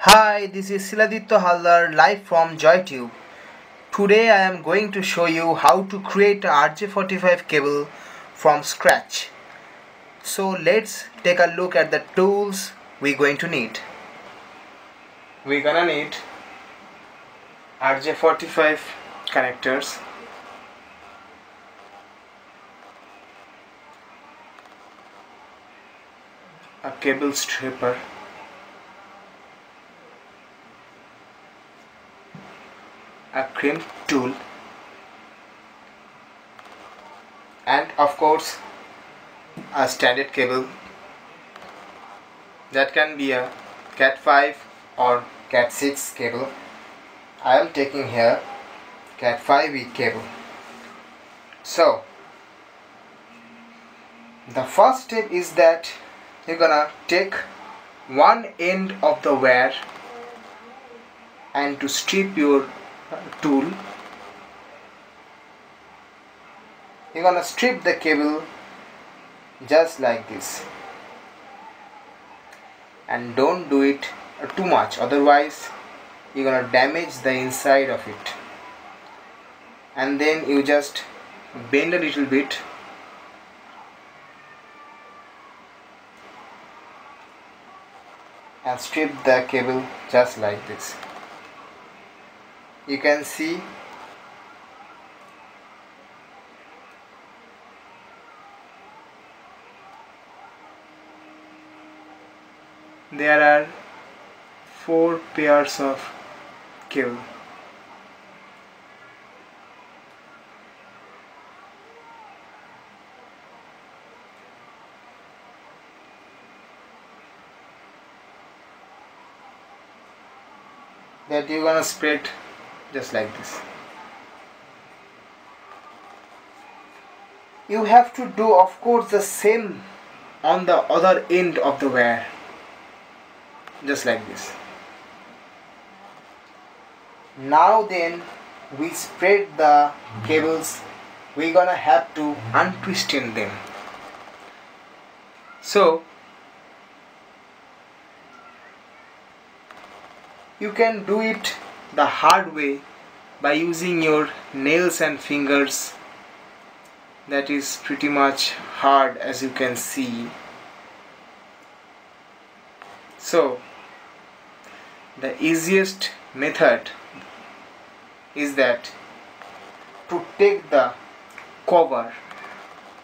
Hi, this is Siladitya Haldar live from JoyTube. Today I am going to show you how to create a RJ45 cable from scratch. So let's take a look at the tools we're going to need. We're gonna need RJ45 connectors, a cable stripper, a crimp tool, and of course a standard cable that can be a Cat 5 or Cat 6 cable. I am taking here Cat 5e cable. So the first step is that you're gonna take one end of the wire and to strip your tool, you're gonna strip the cable just like this, and don't do it too much, otherwise you're gonna damage the inside of it. And then you just bend a little bit and strip the cable just like this. You can see there are 4 pairs of cable. That you're gonna spread just like this. You have to do of course the same on the other end of the wire, just like this. Now then we spread the cables, we're gonna have to untwist them. So you can do it the hard way by using your nails and fingers. That is pretty much hard, as you can see. So the easiest method is that to take the cover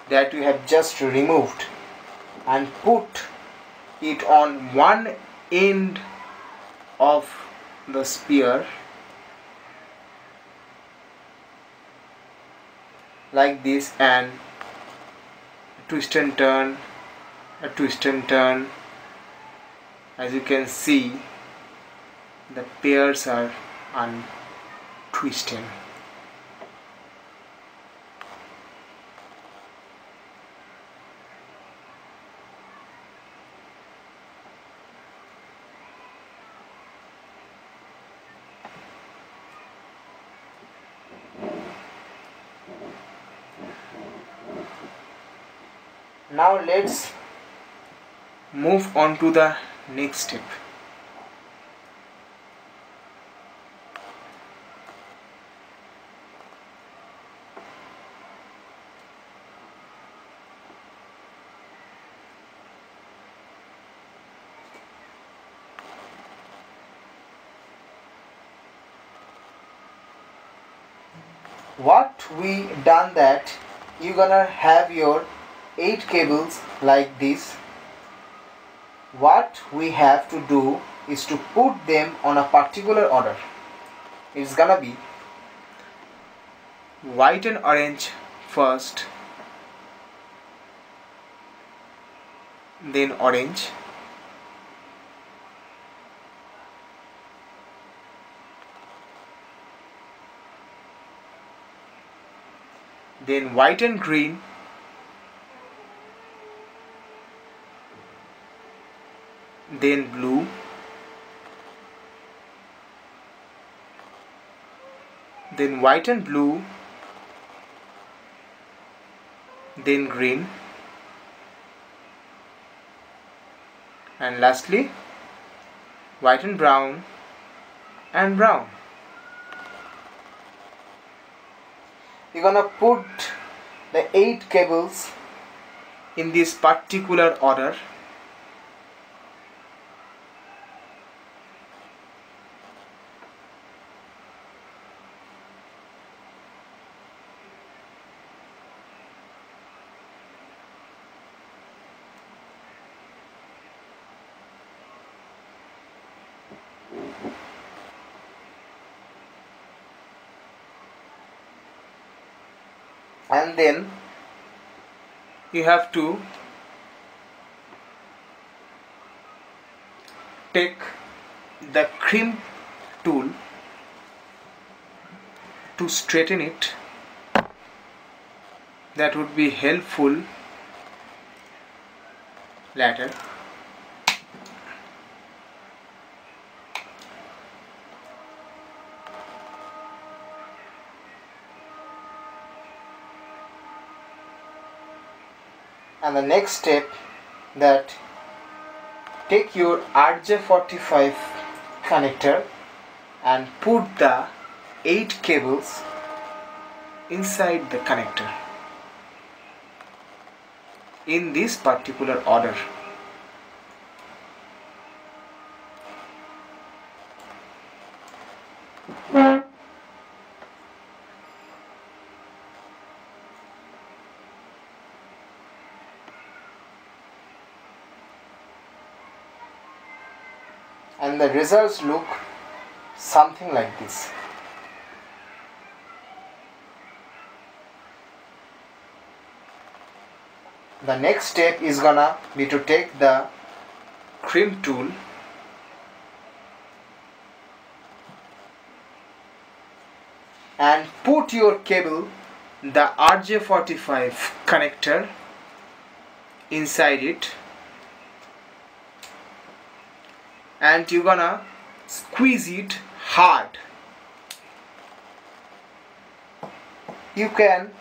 that you have just removed and put it on one end of the spear like this, and twist and turn, a twist and turn. As you can see, the pairs are untwisted. Now let's move on to the next step. What we done that, you're gonna have your 8 cables like this. What we have to do is to put them on a particular order. It's gonna be white and orange first, then orange, then white and green, then blue, then white and blue, then green, and lastly white and brown and brown. You're gonna put the 8 cables in this particular order. And then you have to take the crimp tool to straighten it. That would be helpful later. And the next step, that take your RJ45 connector and put the 8 cables inside the connector in this particular order. And the results look something like this. The next step is gonna be to take the crimp tool and put your cable, the RJ45 connector, inside it, and you're gonna squeeze it hard. You can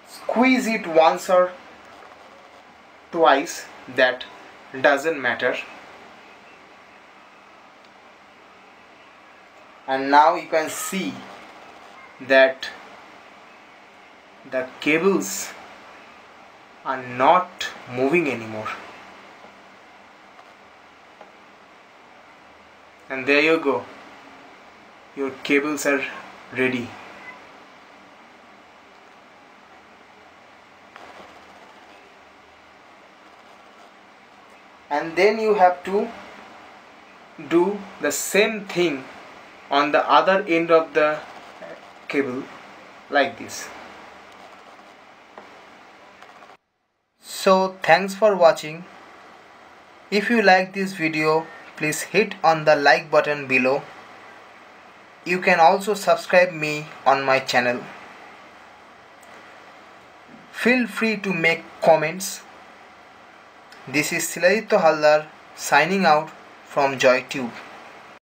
squeeze it once or twice, that doesn't matter. And now you can see that the cables are not moving anymore. And there you go, your cables are ready. And then you have to do the same thing on the other end of the cable, like this. So thanks for watching. If you like this video, please hit on the like button below. You can also subscribe me on my channel. Feel free to make comments. This is Siladitya Haldar signing out from JoyTube.